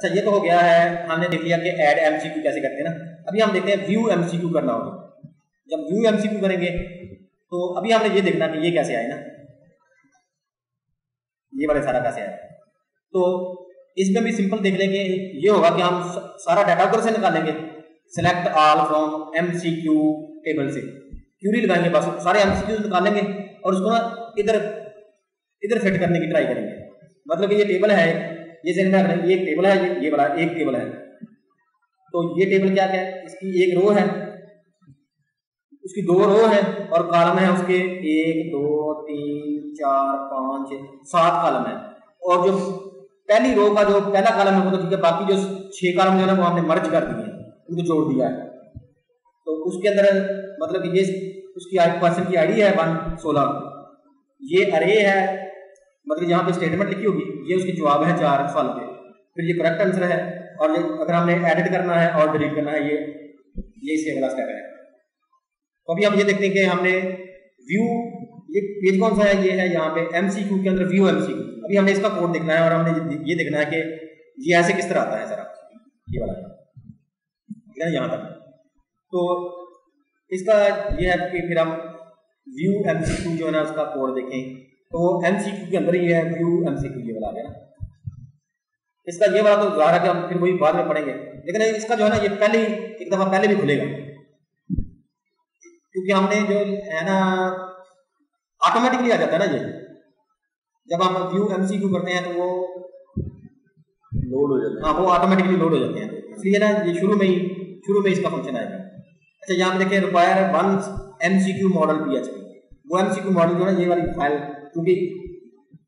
अच्छा ये तो हो गया है, हमने देख लिया कि ऐड एमसीक्यू कैसे करते हैं ना। अभी हम देखते हैं व्यू एमसीक्यू करना होगा। जब व्यू एमसीक्यू करेंगे तो अभी हमने ये देखना कि ये कैसे आए ना, ये वाले सारा कैसे आए। तो इसमें भी सिंपल देख लेंगे, ये होगा कि हम सारा डाटा उधर से निकालेंगे, select all from MCQ table से क्यूरी लगाएंगे, बस सारे एमसीक्यू निकालेंगे और उसको ना इधर इधर फिट करने की ट्राई करेंगे। मतलब कि ये टेबल है, ये एक टेबल है, ये वाला एक टेबल है। तो ये टेबल क्या क्या है, इसकी एक रो है, उसकी 2 रो है और कॉलम है उसके 1 2 3 4 5 7 कॉलम है। और जो पहली रो का जो पहला कॉलम है वो तो ठीक है, बाकी जो 6 कॉलम जो है ना वो हमने मर्ज कर दिए हैं, उनको जोड़ दिया है। तो उसके अंदर मतलब कि ये उसकी पर्सन की आईडी है 116, ये अरे है, मतलब यहाँ पे स्टेटमेंट लिखी होगी, ये उसकी जवाब है 4 सवाल पे, फिर ये करेक्ट आंसर है। और ये अगर हमने एडिट करना है और डिलीट करना है, ये इसके अगला स्टेप है। तो अभी हम ये देखते हैं कि हमने व्यू, ये पेज कौन सा है, ये है यहाँ पे एमसीक्यू के अंदर व्यू एमसीक्यू। अभी हमने इसका कोड देखना है और हमने ये देखना है कि ये ऐसे किस तरह आता है, जरा ये वाला ठीक है यहाँ तक। तो इसका ये है कि फिर हम व्यू एमसीक्यू जो है ना उसका कोड देखें, तो एमसीक्यू के अंदर ही है व्यू एमसीक्यू, ये वाला आ गया ना। इसका ये वाला तो ज़ाहिर है कि हम फिर वही बाद में पढ़ेंगे, लेकिन इसका जो है ना ये पहले ही एक दफ़ा पहले भी खुलेगा, क्योंकि हमने जो है ना ऑटोमेटिकली आ जाता है ना ये, जब हम व्यू एमसीक्यू करते हैं तो वो लोड हो जाता है। हाँ, वो ऑटोमेटिकली लोड हो जाते हैं, इसलिए ना ये शुरू में इसका फंक्शन आएगा। अच्छा यहाँ पे देखिए रिक्वायर 1 एमसीक्यू मॉडल PHP, वो एमसीक्यू मॉडल जो है ये वाली फाइल, क्योंकि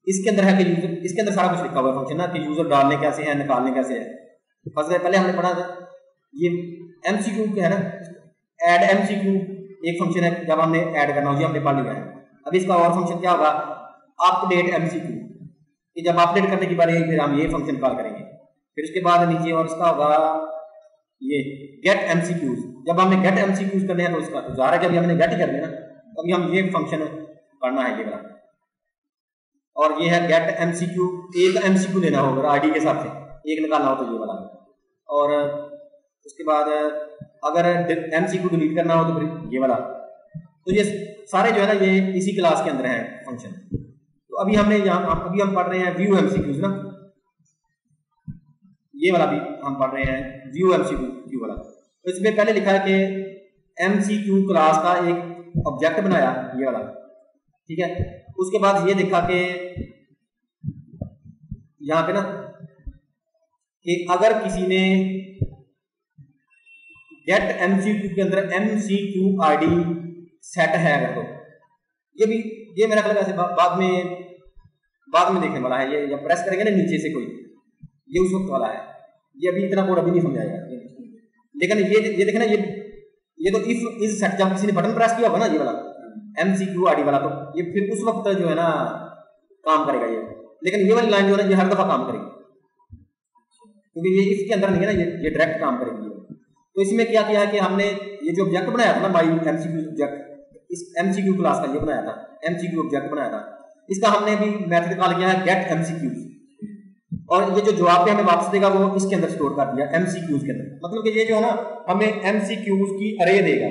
इसके अंदर है कि यूजर, इसके अंदर सारा कुछ लिखा हुआ है फंक्शन ना, कि यूजर डालने कैसे हैं, निकालने कैसे है। पहले हमने पढ़ा था ये एमसीक्यू है ना, ऐड एमसीक्यू एक फंक्शन है, जब हमने ऐड करना हो, ये हमने पढ़ लिया है। अब इसका और फंक्शन क्या होगा, अपडेट एमसीक्यू, कि जब अपडेट करने की बारी फिर हम ये फंक्शन कॉल करेंगे। फिर उसके बाद नीचे और इसका होगा ये गेट एमसीक्यूज, जब हमने गेट एमसीक्यूज करने हैं तो इसका ज़ाहिर है कि अभी हमने गेट ही कर दिया ना, तो अभी हम ये फंक्शन पढ़ना है ये वाला। और ये है गेट एमसीक्यू, एक एमसीक्यू लेना होगा आईडी के हिसाब से, एक निकालना हो तो ये वाला। और उसके बाद अगर एमसीक्यू डिलीट करना हो तो फिर ये वाला। तो ये सारे जो है ना ये इसी क्लास के अंदर है फंक्शन। तो अभी हमने अभी हम पढ़ रहे हैं व्यू एमसीक्यूज ना, ये वाला भी हम पढ़ रहे हैं व्यू एमसीक्यू वाला। तो इसमें पहले लिखा है कि एमसीक्यू क्लास का एक ऑब्जेक्ट बनाया, ये वाला ठीक है। उसके बाद ये देखा कि यहाँ पे ना कि अगर किसी ने गेट एमसीक्यू के अंदर एमसीक्यू आईडी सेट है अगर, तो ये मेरा ख्याल ऐसे बाद में देखने वाला है। ये जब प्रेस करेंगे ना नीचे से कोई, ये उस वक्त वाला है, ये अभी इतना कोड अभी नहीं समझाएगा। लेकिन ये देखे ना, ये तो इफ इज सेट, जब किसी ने बटन प्रेस किया होगा ना ये वाला एमसीक्यू आईडी वाला, तो ये फिर उस वक्त जो है ना काम करेगा ये। लेकिन ये वाली लाइन जो है ना ये हर दफा काम करेगी, क्योंकि ये इसके अंदर नहीं है ना, ये डायरेक्ट काम करेगी। तो इसमें क्या किया है कि हमने ये जो ऑब्जेक्ट बनाया था ना माई एमसीक्यू ऑब्जेक्ट, इस एमसीक्यू क्लास का ये बनाया था, एमसीक्यू ऑब्जेक्ट बनाया था, इसका हमने भी मेथड कॉल किया है गेट एमसीक्यूज। और ये जो जवाब पे हमें वापस देगा वो इसके अंदर स्टोर कर दिया एमसीक्यूज के अंदर। मतलब कि ये जो है ना हमें एमसीक्यूज की अरे देगा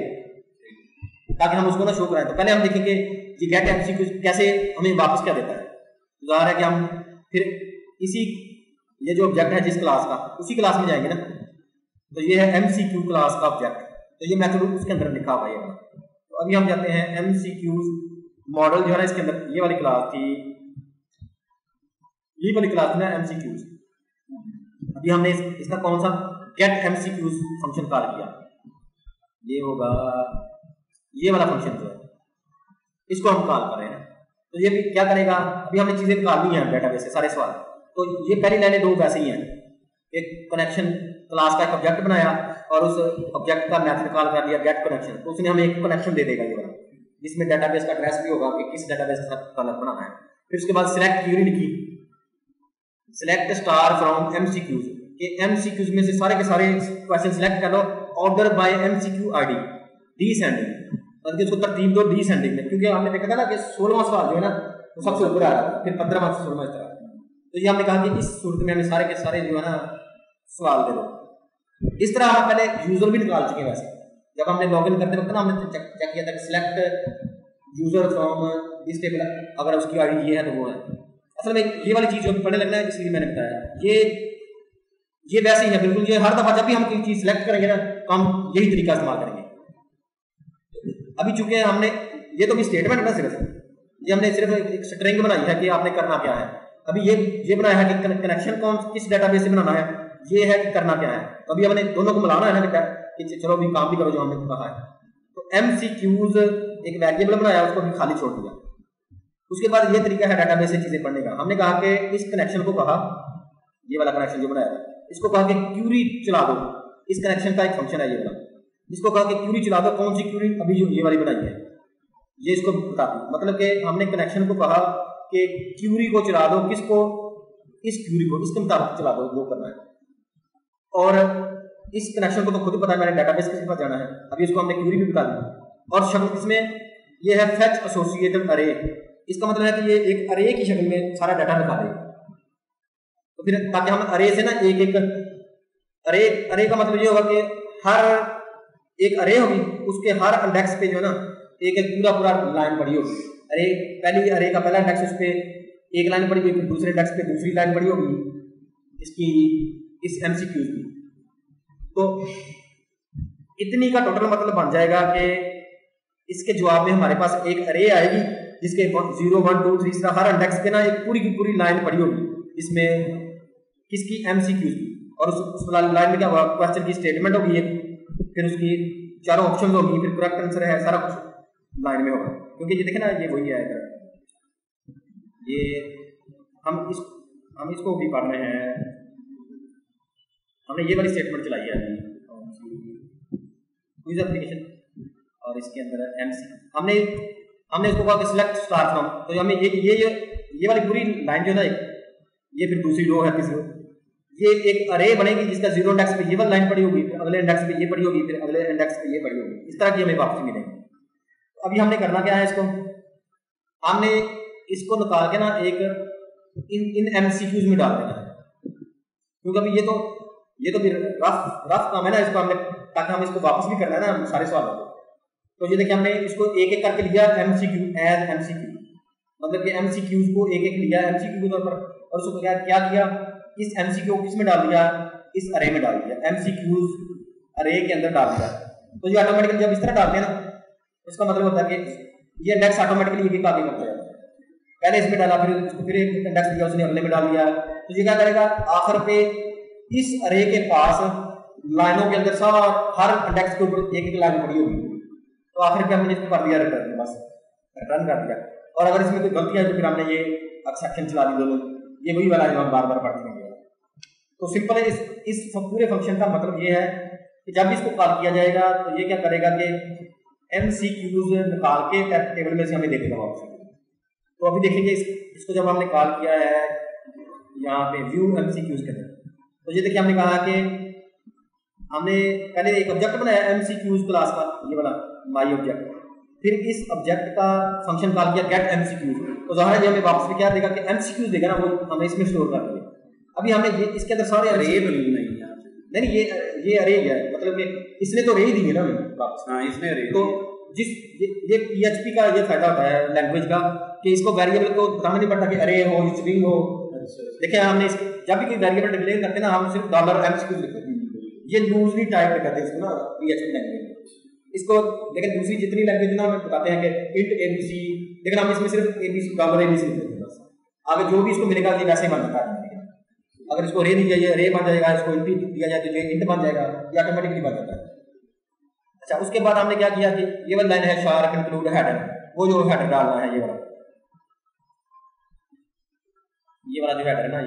ताकि हम उसको ना शो कराएं। तो पहले हम देखेंगे कि गेट एमसीक्यूज कैसे हमें वापस क्या देता है। ज़ाहिर है कि हम फिर इसी ये जो ऑब्जेक्ट है जिस क्लास का, उसी क्लास में जाएंगे ना। तो ये है एमसीक्यू क्लास का ऑब्जेक्ट, तो ये मेथड उसके अंदर लिखा हुआ है। तो अभी हम जाते हैं एमसीक्यूज मॉडल जो है ना, इसके अंदर ये वाली क्लास थी, ये वाली क्लास थी ना एमसीक्यूज। अभी हमने इसका कौन सा गेट एमसीक्यूज फंक्शन कॉल किया, ये होगा ये वाला फंक्शन जो है, इसको हम कॉल कर रहे हैं। तो ये भी क्या करेगा, अभी हमने चीजें निकालनी है डेटाबेस से सारे सवाल। तो ये पहली लाइनें दो वैसे ही हैं, एक कनेक्शन क्लास का एक ऑब्जेक्ट बनाया और उस ऑब्जेक्ट का मेथड कॉल कर दिया गेट कनेक्शन, तो उसने हमें एक कनेक्शन दे देगा ये वाला, जिसमें डेटाबेस का एड्रेस भी होगा कि किस डेटाबेस के साथ कनेक्ट बनाना है। फिर उसके बाद सिलेक्ट क्यूरी लिखी, सिलेक्ट स्टार फ्रॉम एमसीक्यूज, कि एमसीक्यूज में से सारे के सारे क्वेश्चन सिलेक्ट कर लो, order by MCQ ID descending, मतलब उसको तरतीब दो डिसेंडिंग में, क्योंकि हमने देखा था ना कि 16वां सवाल जो है ना वो सबसे ऊपर आ रहा है, फिर 15वां से 16वां इस तरह। तो ये हमने कहा कि इस सूरत में हमें सारे के सारे जो है ना सवाल दे दो। इस तरह हम पहले यूजर भी निकाल चुके हैं। वैसे जब हमने लॉगिन करते वक्त ना हमने चेक किया था कि select user from this table, अगर उसकी आईडी ये है तो वो है। असल में ये वाली चीज जो पढ़ने लगना है इसलिए मैंने बताया। ये वैसे ही है बिल्कुल। ये हर दफा जब भी हम कोई चीज सिलेक्ट करेंगे ना तो हम यही तरीका इस्तेमाल करेंगे। अभी चूंकि हमने ये तो भी स्टेटमेंट है ना, सिर्फ ये हमने सिर्फ एक स्ट्रिंग बनाई है कि आपने करना क्या है। अभी ये बनाया है कि कनेक्शन किस डेटाबेस से बनाना है, ये है कि करना क्या है। तो अभी हमने दोनों को मिलाना है ना कि चलो अभी काम भी करो जो हमने कहा है। तो MCQs एक वेरिएबल बनाया, उसको भी खाली छोड़ दिया। उसके बाद ये तरीका है डेटाबेस से चीजें पढ़ने का। हमने कहा कि इस कनेक्शन को कहा, ये वाला कनेक्शन जो बनाया था, इसको कहा कि क्यूरी चला दो। इस कनेक्शन का एक फंक्शन है ये वाला, इसको कहा कि क्यूरी चला दो। कौन सी क्यूरी? अभी जो ये वाली बनाई है ये इसको बताती। मतलब कि हमने कनेक्शन को कहा कि क्यूरी को चला दो। किसको? इस क्यूरी को इसके मुताबिक चला दो, वो करना है। और इस कनेक्शन को तो खुद पता है, मैंने डेटाबेस के पास जाना है। अभी इसको हमने क्यूरी भी बता दी। और शब्द इसमें ये है फेच एसोसिएटेड अरे। इसका मतलब है कि ये एक अरे की शक्ल में सारा डाटा दिखा दे। तो फिर ताकि हम अरे से ना एक अरे का मतलब ये होगा कि हर एक अरे होगी, उसके हर इंडेक्स पे जो है ना एक पूरा लाइन पड़ी होगी। अरे पहली अरे का पहला इंडेक्स, उस पर एक लाइन पड़ी होगी, फिर दूसरे इंडेक्स पे दूसरी लाइन पड़ी होगी इसकी, इस MCQs की। तो इतनी का टोटल मतलब बन जाएगा कि इसके जवाब में हमारे पास एक अरे आएगी जिसके 0 1 2 3 तरह हर इंडेक्स पे ना एक पूरी की पूरी लाइन पड़ी होगी इसमें किसकी? MCQs की। और उस लाइन में क्या होगा? क्वेश्चन की स्टेटमेंट होगी एक, फिर उसकी चारों ऑप्शन होगी, फिर करेक्ट आंसर है, सारा कुछ लाइन में होगा। क्योंकि ये देखे ना, ये वही आएगा। ये हम इसको भी पढ़ रहे हैं। हमने ये वाली स्टेटमेंट चलाई है अभी क्विज एप्लीकेशन, और इसके अंदर MC हमने इसको कहा कि सिलेक्ट स्टार फ्रॉम। तो हमें ये वाली पूरी लाइन जो है ना, ये फिर दूसरी रो है, तीसरी, ये एक अरे बनेगी जिसका 0 इंडेक्स पे ये वाली लाइन पड़ी होगी, फिर अगले इंडेक्स पे ये पड़ी होगी, फिर अगले इंडेक्स पे ये पड़ी होगी। इस तरह की हमें वापसी मिलेगी। तो अभी हमने करना क्या है, हमने इसको निकाल के ना एक इन MCQs में डाल देना है। क्योंकि अभी ये तो फिर रफ काम है ना, इसको हमने, ताकि हम इसको वापस भी करना है ना सारे सवालों को। तो ये देखिए हमने इसको एक एक करके लिया MCQ एज MCQ, मतलब कि MCQs को एक एक लिया MCQ के तौर पर, और उसको क्या किया, इस MCQ को किस में डाल दिया? इस अरे में डाल दिया, MCQs अरे के अंदर डाल दिया। तो ये ऑटोमेटिकली जब इस तरह डालते हैं ना, इसका मतलब होता है कि ये इंडेक्स ऑटोमेटिकली एक आगे बढ़ता है। पहले इसमें डाला, फिर उसको फिर एक इंडेक्स दिया, उसने अगले में डाल दिया। तो ये क्या करेगा? आखिर पे इस अरे के पास लाइनों के अंदर सारा हर इंडेक्स के ऊपर एक एक लाइन पड़ी होगी। तो आखिर क्या हमने इसको कर दिया रिटर्न, बस रिटर्न कर दिया। और अगर इसमें कोई गलती है तो फिर हमने ये एक्सेप्शन चला दी दोनों, ये वही वाला जो हम बार बार पढ़ते हैं। तो सिंपल है, इस पूरे फंक्शन का मतलब ये है कि जब इसको कॉल किया जाएगा तो ये क्या करेगा कि MCQs निकाल के टेबल में से हमें दे देगा वापस। तो अभी देखेंगे इसको जब हमने कॉल किया है यहाँ पे व्यू MCQs के अंदर, तो ये देखिए हमने कहा कि हमने पहले एक ऑब्जेक्ट बनाया MCQs क्लास का, ये वाला माई ऑब्जेक्ट। फिर इस ऑब्जेक्ट का फंक्शन कॉल किया गेट MCQs। तो ज़ाहिर है हमें वापस में क्या देगा कि MCQs देगा ना, वो हमें इसमें स्टोर कर दिया। अभी हमने ये इसके अंदर सारे अरे नहीं ये अरे है, मतलब कि इसने तो अरे दी है ना हमें वापस। हाँ, इसने अरे। तो जिस ये PHP का ये फायदा होता है लैंग्वेज का कि इसको वेरिएबल को बताना नहीं पड़ता कि अरे हो स्ट्रिंग हो। देखिए हमने इसके जब भी कोई वेरिएबल डिक्लेयर करते हैं ना, हम सिर्फ $MCQs लिखते हैं। ये लूजली टाइप करते हैं इसको ना PHP लैंग्वेज इसको। लेकिन दूसरी जितनी लैंग्वेज ना हमें बताते हैं कि int ABC, लेकिन हम इसमें सिर्फ ABC $ABC लिखते हैं बस। आगे जो भी इसको मिलेगा ये वैसे ही बन जाता है। अगर इसको रे दिया जाए रे बन जाएगा, इसको इंट दिया जाए तो ये इंट बन जाएगा, ये ऑटोमेटिकली बन जाता है। अच्छा, उसके बाद हमने क्या किया कि ये वाला लाइन है शार्क इंक्लूड हेडर, वो जो हेडर डालना है ये वाला जो हेडर है ना,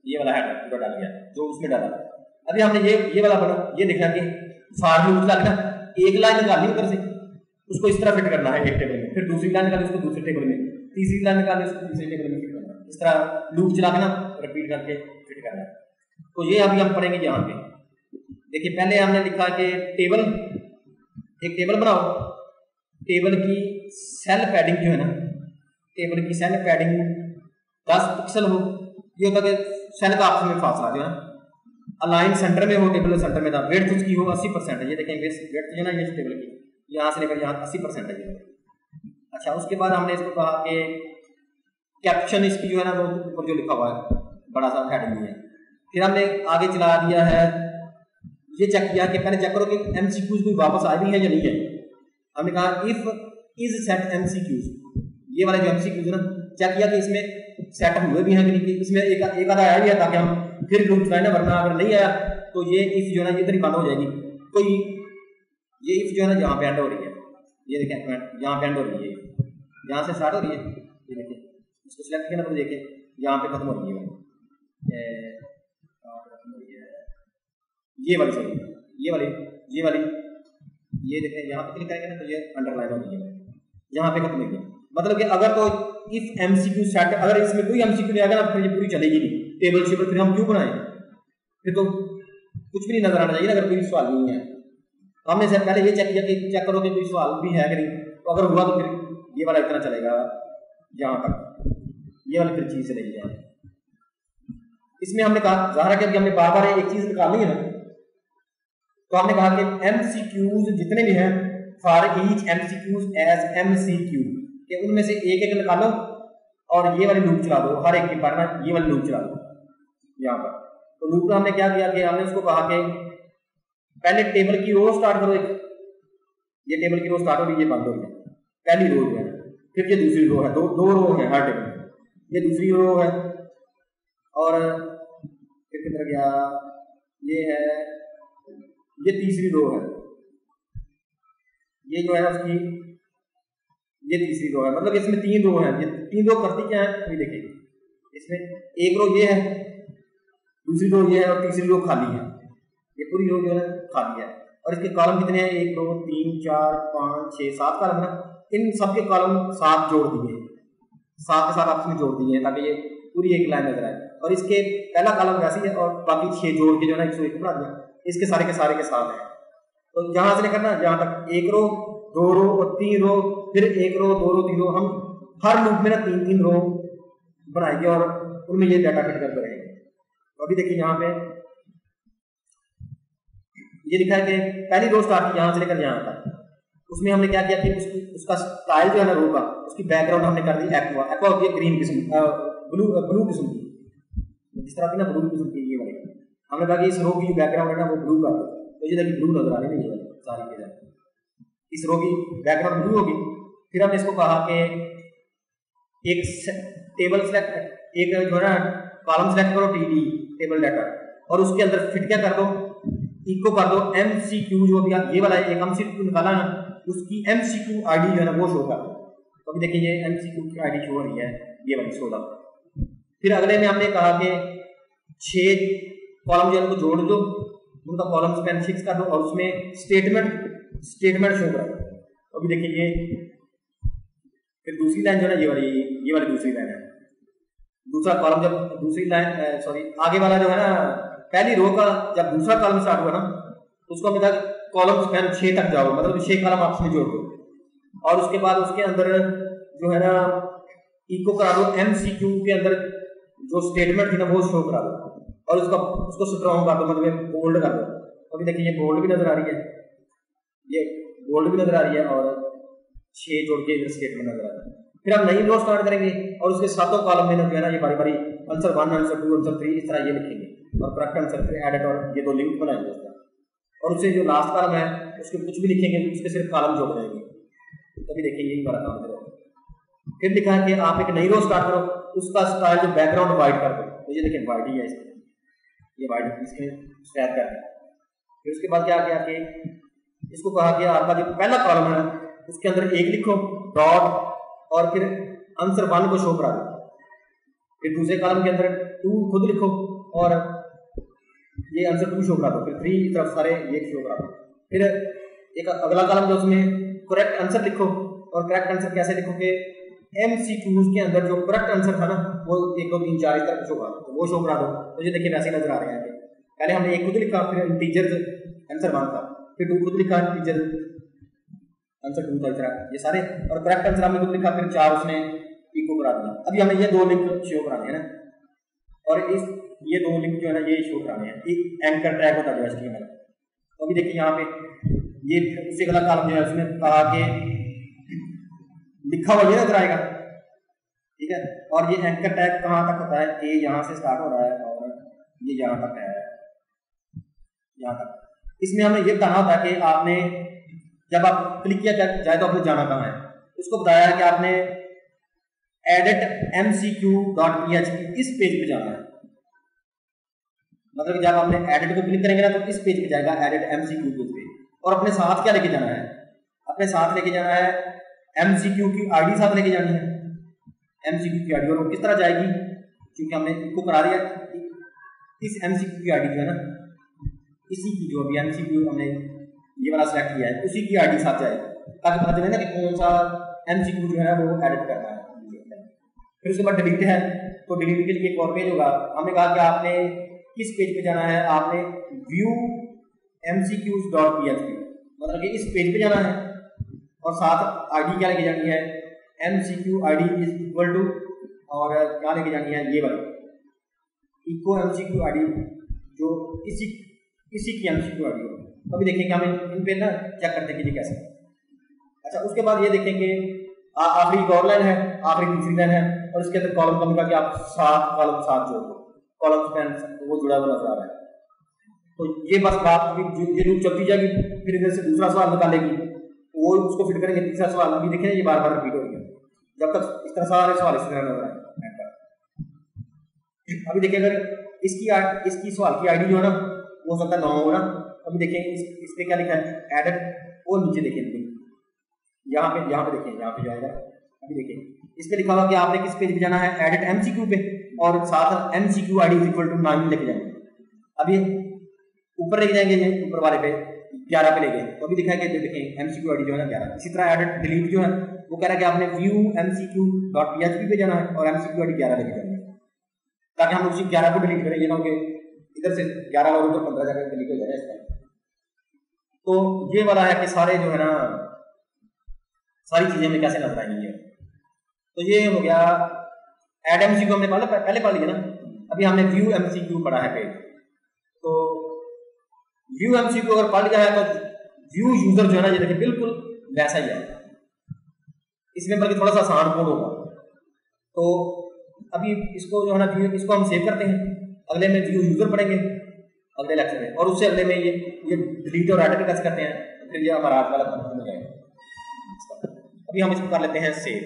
ये वाला हेडर पूरा डाल दिया जो उसमें डाला। अभी हमने ये वाला बना, ये देखना कि फॉर लूप डालना, एक लाइन निकालनी उधर से, उसको इस तरह फिट करना है एक टेबल में, फिर दूसरी लाइन निकालनी उसको दूसरे टेबल में, तीसरी लाइन निकालनी उसको तीसरे टेबल में फिट करना, इस तरह लूप चला के ना रिपीट करके फिट करना है। तो ये अभी हम पढ़ेंगे यहाँ पे। देखिए पहले हमने लिखा कि एक टेबल बनाओ, टेबल की सेल पैडिंग जो है ना, टेबल की सेल पैडिंग 10 पिक्सल हो। ये होता है कि सेल का आपस में फासला जो है अलाइन सेंटर में हो, टेबल सेंटर में था, वेट उसकी हो 80%, ये देखें वेट जो ना ये टेबल की यहाँ से लेकर यहाँ 80% है ये। अच्छा, उसके बाद हमने इसको कहा कि कैप्शन इसकी जो है ना वो ऊपर जो लिखा हुआ है बड़ा सा हेडिंग है। फिर हमने आगे चला दिया है, ये चेक किया कि पहले चेक करो कि एमसीक्यूज कोई वापस आ रही है या नहीं है। हमने कहा इफ इज सेट एमसीक्यूज, ये वाले जो एमसीक्यूज है ना चेक किया कि इसमें सेट हुए भी हैं कि नहीं, इसमें एक आधा आया भी है ताकि हम फिर लूप चलाए ना, वरना अगर नहीं आया तो ये इफ जो है ना इधर ही बंद हो जाएगी। तो ये इफ जो है ना यहाँ पे एंड हो रही है, ये देखें यहाँ पे एंड हो रही है, यहाँ से स्टार्ट हो रही है, ये देखें इसको सिलेक्ट किया ना तो देखें यहाँ पे खत्म हो रही है, ये वाली सॉरी ये वाली ये देखें यहाँ पे क्लिक करेंगे ना तो ये अंडरलाइन हो रही है, यहाँ पे खत्म हो गई। मतलब कि अगर तो इफ एमसीक्यू सेट, अगर इसमें कोई एमसीक्यू नहीं आएगा ना फिर ये पूरी चलेगी नहीं टेबल शेबल, फिर हम क्यों बनाएं, फिर तो कुछ भी नहीं नजर आना चाहिए ना अगर कोई सवाल नहीं है। हमने से पहले ये चेक किया कि चेक करो कि कोई सवाल भी है कि नहीं, तो अगर हुआ तो फिर ये वाला इतना चलेगा यहाँ तक, ये वाली फिर चीज चलेगी यहाँ। इसमें हमने कहा ज़ाहिर है कि अभी हमने बार बार एक चीज निकालनी है ना, तो हमने कहा कि एमसीक्यूज जितने भी हैं for each MCQs as MCQ, कि उनमें से एक एक निकालो और ये वाली लूप चला दो, हर एक के बारे में ये वाली लूप चला दो यहाँ पर। तो लूप में हमने क्या किया कि हमने उसको कहा कि पहले टेबल की रो स्टार्ट करो, एक ये टेबल की रो स्टार्ट हो रही है, ये बंद हो रही है, पहली रो है, फिर ये दूसरी रो है, दो रो है हर टेबल में, ये दूसरी रो है, और फिर किधर गया, ये है, ये तीसरी रो है, ये जो है उसकी ये तीसरी रो है, मतलब इसमें तीन रो है। ये तीन रो करती क्या है अभी देखिए, इसमें एक रो ये है, दूसरी रो ये है और तीसरी रो खाली है, ये पूरी रो जो है खाली है। और इसके कॉलम कितने हैं, 1 2 3 4 5 6 7 कॉलम ना, इन सब के कॉलम 7 जोड़ दिए, 7 के साथ आपस में जोड़ दिए ताकि ये पूरी एक लाइन नजर आए। और इसके पहला कॉलम वैसे है और बाकी 6 जोड़ के जो है ना 101 बना दिया, इसके सारे के साथ है। तो यहाँ से लेकर ना जहाँ तक 1 रो 2 रो और 3 रो, फिर 1 रो 2 रो 3 रो, हम हर लूप में ना 3 रो बनाएंगे और उनमें ये डाटा फिट करते रहेंगे। तो अभी देखिए यहाँ पे ये लिखा है कि पहली रो स्टार्ट की यहाँ से लेकर यहाँ तक, उसमें हमने क्या किया कि उसका स्टाइल जो है ना रो का, उसकी बैकग्राउंड हमने कर दी एक्वा। एक्वा होती है ग्रीन किस्म, ब्लू किस्म की, जिस तरह की ना ब्लू किस्म की ये वाली। हमने कहा कि इस रो की जो बैकग्राउंड है ना वो ब्लू कर दो, तो ये देखिए ब्लू नजर आ रही है सारी के सारी, इस रो की बैकग्राउंड ब्लू होगी। फिर हमने इसको कहा कि एक टेबल सेलेक्ट, एक जो है ना कॉलम सेलेक्ट करो टीडी टेबल डाटा, और उसके अंदर फिट क्या कर दो, इको कर दो एमसीक्यू, जो भी ये वाला एक एमसीक्यू निकाला ना उसकी एमसीक्यू आईडी जो है ना वो शो कर दो। तो अभी देखिए ये एमसीक्यू की आईडी शो हो रही है, ये वाली 16। फिर अगले में हमने कहा कि 6 कॉलम जो है उनको जोड़ दो, उनका कॉलम स्पैन 6 कर दो और उसमें स्टेटमेंट शो करो। तो अभी देखिए ये फिर दूसरी लाइन जो है ना ये वाली दूसरी लाइन है, दूसरा कॉलम जब दूसरी लाइन सॉरी आगे वाला जो है ना पहली रो का जब दूसरा कॉलम स्टार्ट हुआ ना तो उसको हमने कहा कॉलम स्पैन 6 तक जाओ, मतलब 6 कॉलम आपस में जोड़ दो, और उसके बाद उसके अंदर जो है ना इको करा दो एमसीक्यू के अंदर जो स्टेटमेंट थी ना वो शो करा दो, और उसको स्ट्रॉन्ग कर दो, मतलब बोल्ड कर दो। अभी देखिए ये बोल्ड भी नजर आ रही है, ये बोल्ड भी नजर आ रही है, और 6 जोड़ के इधर स्टेटमेंट नजर आ रहा है। फिर हम नई रो स्टार्ट करेंगे और उसके सातों कॉलम में जो है ना ये बारी बारी आंसर 1 आंसर 2 आंसर 3 इस तरह ये लिखेंगे, और करेक्ट आंसर फिर एडिट और ये 2 लिंक बनाएंगे उसका, और उससे जो लास्ट कॉलम है उसके कुछ भी लिखेंगे, उसके सिर्फ कॉलम जोड़ देंगे। तभी देखिए यही हमारा काम करो। फिर लिखा है कि आप एक नई रो स्टार्ट करो, उसका स्टाइल जो बैकग्राउंड वाइट कर दो, तो ये देखिए वाइट ही है, ये वाइट इसके स्टैक कर दिया। फिर उसके बाद क्या किया कि इसको कहा कि आपका जो पहला कॉलम है उसके अंदर 1 लिखो डॉट, और फिर आंसर 1 को शो करा दो। फिर दूसरे कॉलम के अंदर 2 खुद लिखो और ये आंसर 2 शो करा दो, फिर 3 की तरफ सारे ये शो करा दो। फिर एक अगला कॉलम जो उसमें करेक्ट आंसर लिखो, और करेक्ट आंसर कैसे लिखो कि एमसीक्यूज के अंदर जो करेक्ट आंसर था ना वो 1 2 3 4 इस तरह शो करा दो, तो वो शो करा दो। तो ये देखिए वैसे नजर आ रहे हैं, पहले हमने 1 खुद लिखा, फिर इंटीजर आंसर 1 था, फिर 2 खुद लिखा, इंटीजर आंसर 2 था, इस तरह ये सारे, और करेक्ट आंसर हमने खुद लिखा, फिर 4 उसने इको करा दिया। अभी हमें ये 2 लिंक शो कराने हैं ना, और ये दो लिंक जो है ना ये शो कराने हैं, एक एंकर टैग होता है जो HTML। तो अभी देखिए यहाँ पे ये उससे अगला कॉलम जो है उसने कहा कि लिखा हुआ ये नजर आएगा, ठीक है। और ये एंकर टैग कहाँ तक होता है, ए यहाँ से स्टार्ट हो रहा है और ये यहाँ तक है, यहाँ तक। इसमें हमें ये बताना होता है कि आपने जब आप क्लिक किया जाए तो आपने जाना कहाँ है। उसको बताया है कि आपने edit mcq.php इस पेज पे जाना है। मतलब कि जब आपने एडिट को क्लिक करेंगे ना तो इस पेज पे जाएगा एडिट MCQ पेज पे। और अपने साथ क्या लेके जाना है, अपने साथ लेके जाना है MCQ की आईडी साथ लेके जानी है, MCQ की आईडी। और वो किस तरह जाएगी, क्योंकि हमने इसको करा दिया इस MCQ की आईडी जो है ना, इसी की जो अभी MCQ हमने ये वाला सेलेक्ट किया है उसी की आईडी साथ जाएगी, ताकि पता चले ना कि कौन सा MCQ जो है वो एडिट करना है। फिर उसके बाद डिलीट है, तो डिलीट के लिए एक और पेज होगा। हमने कहा कि आपने किस पेज पे जाना है, आपने व्यू mcqs.php मतलब कि इस पेज पे जाना है और साथ आईडी क्या लेके जानी है, MCQ ID is equal to और क्या लेके जानी है ये वाली इको MCQ ID जो इसी की MCQ ID हो। तो अभी देखेंगे हम इन पे ना चेक करते हैं कि ये कैसे। अच्छा, उसके बाद ये देखेंगे आखिरी एक और लाइन है, आखिरी तीसरी लाइन है और इसके अंदर कॉलम कमी का कि आप 7 कॉलम 7 जोड़ दो, कॉलम स्पैन वो जुड़ा हुआ नजर आ रहा है। तो ये बस बात ये लूप चलती जाएगी, फिर इधर से दूसरा सवाल निकालेगी, वो उसको फिट करेंगे, तीसरा सवाल अभी देखें ये बार बार रिपीट हो गया जब तक इस तरह सारे सवाल इस तरह नजर आए। अभी देखिए अगर इसकी सवाल की आईडी जो है ना वो सकता है 9 होगा। अभी देखें इस पे क्या लिखा है एडिट, वो नीचे देखें यहाँ पे देखें, यहाँ पे जाएगा। अभी देखें इस पे लिखा हुआ कि आपने किस पेज पे जाना है, एडिट MCQ पे और साथ MCQ ID is equal to 9 लेके जाएंगे। अभी ऊपर लेके जाएंगे, ये ऊपर वाले पे 11 पे ले गए, तो अभी दिखा कि देखें MCQ ID जो है ना 11। इसी तरह एडिट डिलीट जो है वो कह रहा है कि आपने व्यू mcq.php पे जाना है और MCQ ID 11 लेके जाना है, ताकि हम उसी 11 को डिलीट करें, ये ना हो इधर से 11 और उधर 15 जाकर डिलीट हो जाए इसका। तो ये वाला है कि सारे जो है ना सारी चीजें हमें कैसे नजर आएंगी। तो ये हो गया एड MCQ हमने पहले पढ़ लिया ना, अभी हमने व्यू MCQ पढ़ा है पेज। तो व्यू MCQ अगर पढ़ लिया है तो व्यू यूजर जो है ना ये देखिए बिल्कुल वैसा ही है, इसमें बल्कि थोड़ा सा आसान कोड होगा। तो अभी इसको जो है ना इसको हम सेव करते हैं, अगले में व्यू यूजर पढ़ेंगे अगले लेक्चर में, और उससे अगले में ये डिलीट और एडिट कैसे करते हैं, फिर ये हमारा आज वाला खत्म हो जाएगा। अभी हम इसको कर लेते हैं सेव।